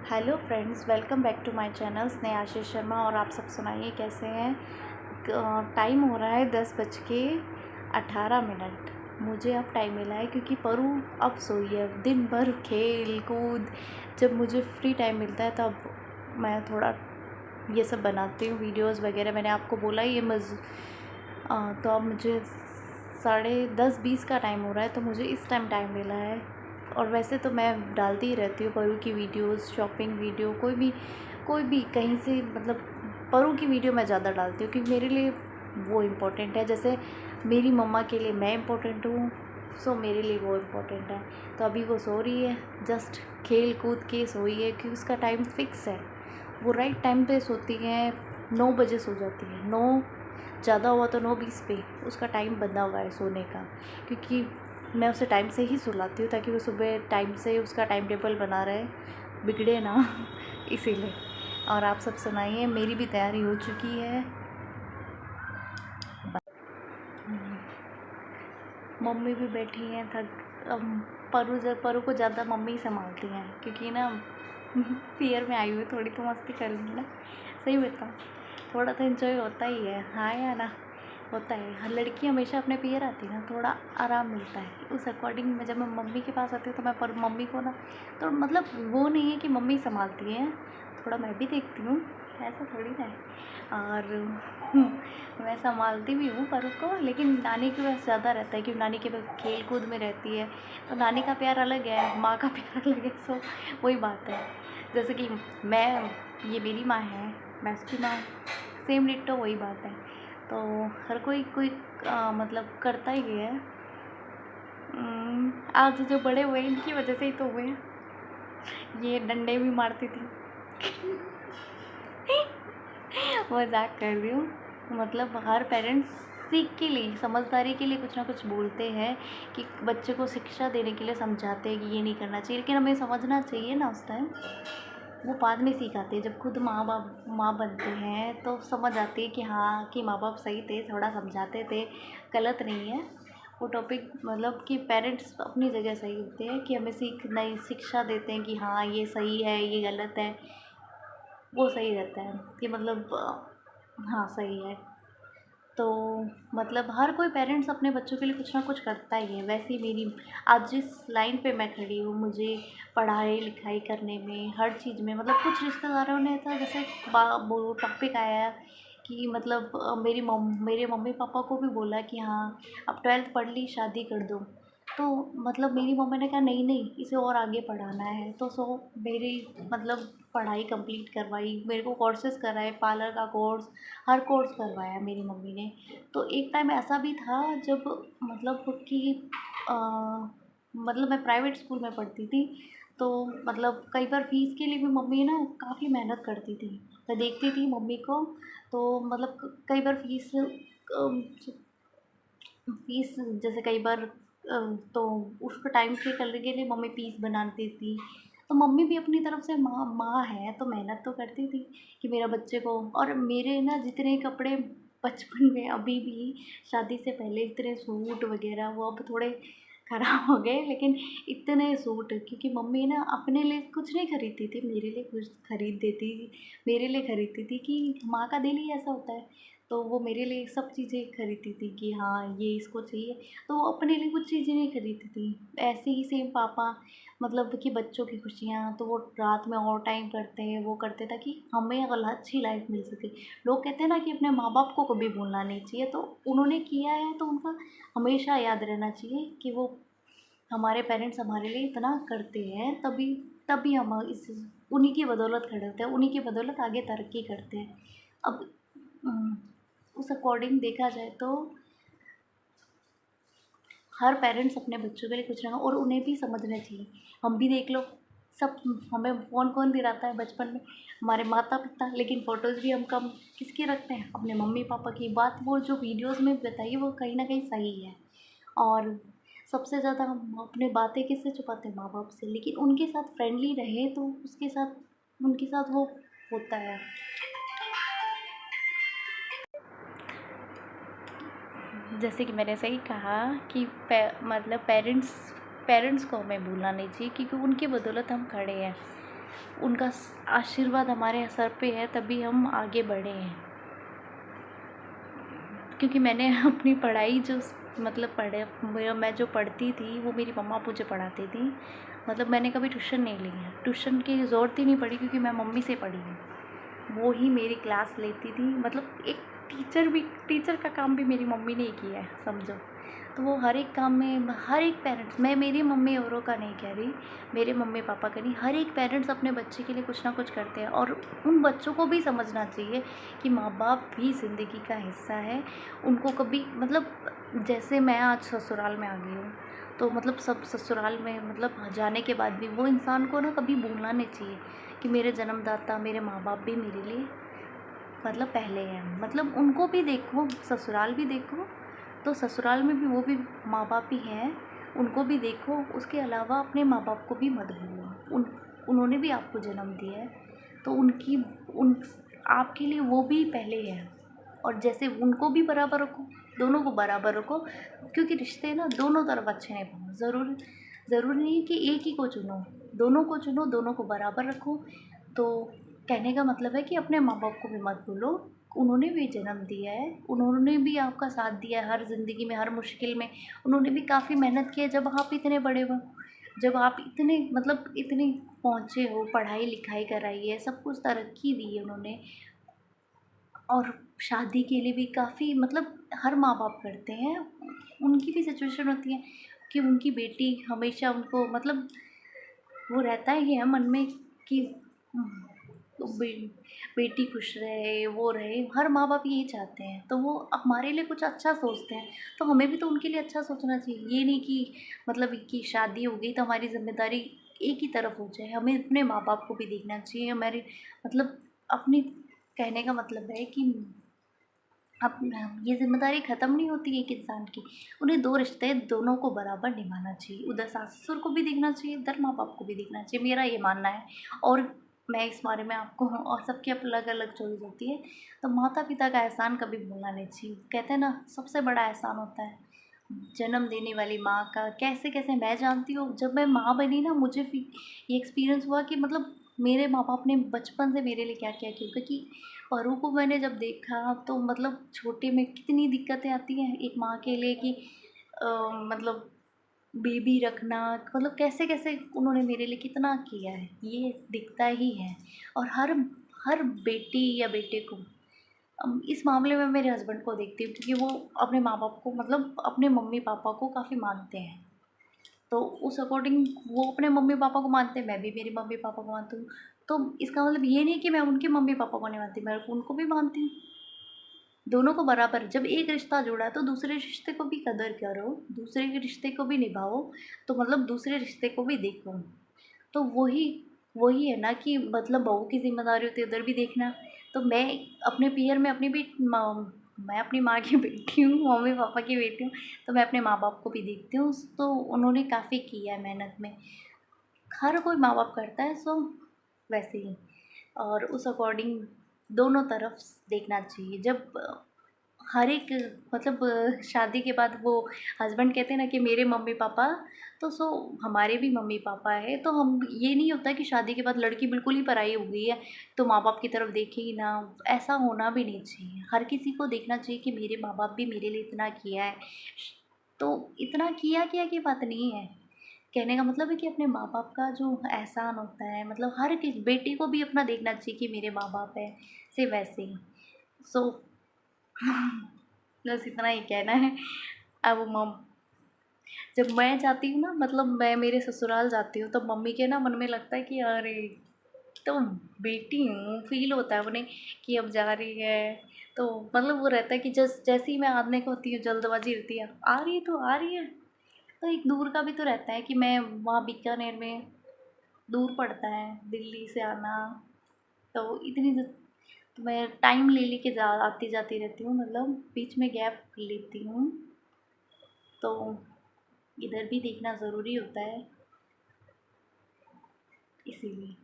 Hello friends, welcome back to my channel Snehashish Sharma. और आप सब सुनाइए कैसे हैं। टाइम हो रहा है 10:18। मुझे अब टाइम मिला है क्योंकि परू अब सोई है। दिन भर खेल कूद, जब मुझे फ्री टाइम मिलता है तब मैं थोड़ा ये सब बनाती हूँ, वीडियोस वगैरह। मैंने आपको बोला ये तो अब मुझे 10:30-20 का टाइम हो रहा है, तो मुझे इस टाइम मिला है। और वैसे तो मैं डालती ही रहती हूँ परू की वीडियोस, शॉपिंग वीडियो, कोई भी कहीं से, मतलब परू की वीडियो मैं ज़्यादा डालती हूँ क्योंकि मेरे लिए वो इम्पोर्टेंट है। जैसे मेरी मम्मा के लिए मैं इम्पोर्टेंट हूँ, सो मेरे लिए वो इम्पोर्टेंट है। तो अभी वो सो रही है, जस्ट खेल कूद के सोई है क्योंकि उसका टाइम फिक्स है। वो राइट टाइम पे सोती है, 9 बजे सो जाती है। 9 ज़्यादा हुआ तो 9:20 पे उसका टाइम बंधा हुआ है सोने का, क्योंकि मैं उसे टाइम से ही सुलाती हूँ ताकि वो सुबह टाइम से उसका टाइम टेबल बना रहे, बिगड़े ना इसीलिए। और आप सब सुनाइए, मेरी भी तैयारी हो चुकी है। मम्मी भी बैठी हैं थक। परू को ज़्यादा मम्मी संभालती हैं क्योंकि ना पियर में आई हुई, थोड़ी तो मस्ती कर लूँगी ना। सही बताऊँ, थोड़ा तो एंजॉय होता ही है, हाँ या ना। होता है, हर लड़की हमेशा अपने पियर आती है ना, थोड़ा आराम मिलता है। उस अकॉर्डिंग में जब मैं मम्मी के पास आती हूँ तो मैं मम्मी को ना, तो मतलब वो नहीं है कि मम्मी संभालती हैं, थोड़ा मैं भी देखती हूँ, ऐसा थोड़ी ना है। और मैं संभालती भी हूँ परू को, लेकिन नानी के पास ज़्यादा रहता है क्योंकि नानी के पास खेल कूद में रहती है। तो नानी का प्यार अलग है, माँ का प्यार अलग है। सो वही बात है। जैसे कि ये मेरी माँ है, मैं उसकी माँ, सेम डिट्टो वही बात है। तो हर कोई मतलब करता ही है। आज जो बड़े हुए इनकी वजह से ही तो हुए हैं। ये डंडे भी मारती थी मजाक कर रही हूँ। मतलब हर पेरेंट्स सीख के लिए, समझदारी के लिए कुछ ना कुछ बोलते हैं कि बच्चे को शिक्षा देने के लिए समझाते हैं कि ये नहीं करना चाहिए, लेकिन हमें समझना चाहिए ना उस टाइम। वो बाद में सीखाते हैं, जब खुद माँ बनते हैं तो समझ आती है कि हाँ, कि माँ बाप सही थे, थोड़ा समझाते थे, गलत नहीं है वो टॉपिक। मतलब कि पेरेंट्स अपनी जगह सही होते हैं कि हमें नई शिक्षा देते हैं कि हाँ ये सही है, ये गलत है, वो सही रहता है कि मतलब हाँ सही है। तो मतलब हर कोई पेरेंट्स अपने बच्चों के लिए कुछ ना कुछ करता ही है। वैसे ही मेरी आज जिस लाइन पे मैं खड़ी हूँ, मुझे पढ़ाई लिखाई करने में, हर चीज़ में, मतलब कुछ रिश्तेदारों ने था, जैसे वो टॉपिक आया कि मतलब मेरे मम्मी पापा को भी बोला कि हाँ अब 12th पढ़ ली, शादी कर दो। तो मतलब मेरी मम्मी ने कहा नहीं नहीं, इसे और आगे पढ़ाना है। तो मेरी मतलब पढ़ाई कंप्लीट करवाई, मेरे को कोर्सेज़ कराए, पार्लर का कोर्स, हर कोर्स करवाया मेरी मम्मी ने। तो एक टाइम ऐसा भी था जब मतलब कि अ, मतलब मैं प्राइवेट स्कूल में पढ़ती थी, तो मतलब कई बार फ़ीस के लिए भी मम्मी ना काफ़ी मेहनत करती थी। मैं देखती थी मम्मी को, तो मतलब कई बार फ़ीस जैसे कई बार तो उसको टाइम पे करने के लिए मम्मी फ़ीस बनाती थी। तो मम्मी भी अपनी तरफ से माँ माँ है तो मेहनत तो करती थी कि मेरा बच्चे को। और मेरे ना जितने कपड़े बचपन में, अभी भी शादी से पहले इतने सूट वगैरह, वो अब थोड़े ख़राब हो गए, लेकिन इतने सूट, क्योंकि मम्मी ना अपने लिए कुछ नहीं खरीदती थी, मेरे लिए कुछ खरीद देती थी। मेरे लिए खरीदती थी कि माँ का दिल ही ऐसा होता है। तो वो मेरे लिए सब चीज़ें खरीदती थी कि हाँ ये इसको चाहिए, तो वो अपने लिए कुछ चीज़ें नहीं खरीदती थी। ऐसे ही सेम पापा, मतलब कि बच्चों की खुशियाँ तो वो रात में और टाइम करते हैं, वो करते ताकि हमें अगर अच्छी लाइफ मिल सके। लोग कहते हैं ना कि अपने माँ बाप को कभी भूलना नहीं चाहिए, तो उन्होंने किया है तो उनका हमेशा याद रहना चाहिए कि वो हमारे पेरेंट्स हमारे लिए इतना करते हैं, तभी तभी हम इस उन्हीं की बदौलत खड़े होते हैं, उन्हीं की बदौलत आगे तरक्की करते हैं। अब उस अकॉर्डिंग देखा जाए तो हर पेरेंट्स अपने बच्चों के लिए कुछ ना, और उन्हें भी समझना चाहिए। हम भी देख लो, सब हमें फ़ोन कौन दिलाता है बचपन में, हमारे माता पिता, लेकिन फ़ोटोज़ भी हम कम किसकी रखते हैं, अपने मम्मी पापा की। बात वो जो वीडियोस में बताइए वो कहीं ना कहीं सही है। और सबसे ज़्यादा हम अपने बातें किससे छुपाते हैं, माँ बाप से, लेकिन उनके साथ फ्रेंडली रहे तो उसके साथ उनके साथ वो होता है। जैसे कि मैंने सही कहा कि मतलब पेरेंट्स को हमें भूलना नहीं चाहिए क्योंकि उनकी बदौलत हम खड़े हैं। उनका आशीर्वाद हमारे सर पे है तभी हम आगे बढ़े हैं। क्योंकि मैंने अपनी पढ़ाई जो मतलब मैं जो पढ़ती थी वो मेरी मम्मा मुझे पढ़ाती थी। मतलब मैंने कभी ट्यूशन नहीं ली है, ट्यूशन की ज़रूरत ही नहीं पड़ी क्योंकि मैं मम्मी से पढ़ी हूँ। वो ही मेरी क्लास लेती थी, मतलब एक टीचर का काम भी मेरी मम्मी ने ही किया है समझो। तो वो हर एक काम में हर एक पेरेंट्स, मैं मेरी मम्मी औरों का नहीं कह रही, मेरे मम्मी पापा का नहीं, हर एक पेरेंट्स अपने बच्चे के लिए कुछ ना कुछ करते हैं। और उन बच्चों को भी समझना चाहिए कि माँ बाप भी ज़िंदगी का हिस्सा है। उनको कभी मतलब जैसे मैं आज ससुराल में आ गई हूँ, तो मतलब सब ससुराल में मतलब जाने के बाद भी वो इंसान को ना कभी भूलना नहीं चाहिए कि मेरे जन्मदाता मेरे माँ बाप भी मेरे लिए मतलब पहले हैं। मतलब उनको भी देखो, ससुराल भी देखो, तो ससुराल में भी वो भी माँ बाप ही हैं, उनको भी देखो। उसके अलावा अपने माँ बाप को भी मत भूलो। उन्होंने भी आपको जन्म दिया है, तो उन आपके लिए वो भी पहले हैं। और जैसे उनको भी बराबर रखो, दोनों को बराबर रखो, क्योंकि रिश्ते ना दोनों तरफ अच्छे निभाओ। ज़रूरी नहीं कि एक ही को चुनो, दोनों को चुनो, दोनों को बराबर रखो। तो कहने का मतलब है कि अपने माँ बाप को भी मत भूलो, उन्होंने भी जन्म दिया है, उन्होंने भी आपका साथ दिया है हर ज़िंदगी में, हर मुश्किल में। उन्होंने भी काफ़ी मेहनत की है जब आप इतने बड़े हो, जब आप इतने मतलब इतने पहुँचे हो, पढ़ाई लिखाई कराई है, सब कुछ तरक्की दी है उन्होंने। और शादी के लिए भी काफ़ी मतलब हर माँ बाप करते हैं। उनकी भी सिचुएशन होती है कि उनकी बेटी हमेशा उनको मतलब वो रहता ही है मन में कि तो बेटी खुश रहे, वो रहे, हर माँ बाप यही चाहते हैं। तो वो हमारे लिए कुछ अच्छा सोचते हैं, तो हमें भी तो उनके लिए अच्छा सोचना चाहिए। ये नहीं कि मतलब कि शादी हो गई तो हमारी जिम्मेदारी एक ही तरफ हो जाए, हमें अपने माँ बाप को भी देखना चाहिए। हमारे मतलब अपनी कहने का मतलब है कि अब ये ज़िम्मेदारी ख़त्म नहीं होती एक इंसान की। उन्हें 2 रिश्ते दोनों को बराबर निभाना चाहिए। उधर सास-ससुर को भी देखना चाहिए, इधर माँ-बाप को भी देखना चाहिए, मेरा ये मानना है। और मैं इस बारे में आपको और सबकी अलग-अलग चॉइस होती है। तो माता-पिता का एहसान कभी भूलना नहीं चाहिए। कहते हैं ना सबसे बड़ा एहसान होता है जन्म देने वाली माँ का। कैसे-कैसे मैं जानती हूँ, जब मैं माँ बनी ना मुझे ये एक्सपीरियंस हुआ कि मतलब मेरे माँ-बाप ने बचपन से मेरे लिए क्या-क्या किया। क्योंकि औरों को मैंने जब देखा तो मतलब छोटे में कितनी दिक्कतें आती हैं एक माँ के लिए कि अ, मतलब बेबी रखना, मतलब कैसे-कैसे उन्होंने मेरे लिए कितना किया है, ये दिखता ही है। और हर हर बेटी या बेटे को इस मामले में मेरे हस्बैंड को देखती हूँ क्योंकि वो अपने माँ-बाप को मतलब अपने मम्मी-पापा को काफ़ी मानते हैं। तो उस अकॉर्डिंग वो अपने मम्मी-पापा को मानते हैं, मैं भी मेरे मम्मी-पापा को मानती हूँ। तो इसका मतलब ये नहीं कि मैं उनके मम्मी-पापा को नहीं मानती, मैं उनको भी मानती हूँ। दोनों को बराबर, जब एक रिश्ता जुड़ा है तो दूसरे रिश्ते को भी कदर करो, दूसरे के रिश्ते को भी निभाओ, तो मतलब दूसरे रिश्ते को भी देखो। तो वही वही है ना कि मतलब बहू की ज़िम्मेदारी होती है उधर भी देखना। तो मैं अपने पीयर में अपनी भी मैं अपनी माँ की बेटी हूँ, मम्मी-पापा की बेटी हूँ, तो मैं अपने माँ-बाप को भी देखती हूँ। तो उन्होंने काफ़ी किया है मेहनत में, हर कोई माँ-बाप करता है सो वैसे ही। और उस अकॉर्डिंग दोनों तरफ देखना चाहिए। जब हर एक मतलब शादी के बाद वो हस्बैंड कहते हैं ना कि मेरे मम्मी-पापा, तो सो हमारे भी मम्मी-पापा हैं। तो हम ये नहीं होता कि शादी के बाद लड़की बिल्कुल ही पराई हो गई है, तो माँ-बाप की तरफ देखे ही ना, ऐसा होना भी नहीं चाहिए। हर किसी को देखना चाहिए कि मेरे माँ-बाप भी मेरे लिए इतना किया है। तो इतना किया की बात नहीं है। कहने का मतलब है कि अपने माँ-बाप का जो एहसान होता है मतलब हर किस बेटी को भी अपना देखना चाहिए कि मेरे माँ-बाप हैं, सेम वैसे ही। सो बस इतना ही कहना है। अब मम जब मैं जाती हूँ ना मतलब मैं मेरे ससुराल जाती हूँ तो मम्मी के ना मन में लगता है कि अरे तो बेटी हूँ, फ़ील होता है उन्हें कि अब जा रही है। तो मतलब वो रहता है कि जैसे ही मैं आने को होती हूँ जल्दबाज़ी रहती है, आ रही है तो आ रही है। तो एक दूर का भी तो रहता है कि मैं वहाँ बीकानेर में दूर पड़ता है दिल्ली से आना, तो तो मैं टाइम ले लेके आती जाती रहती हूँ, मतलब बीच में गैप लेती हूँ। तो इधर भी देखना ज़रूरी होता है, इसीलिए।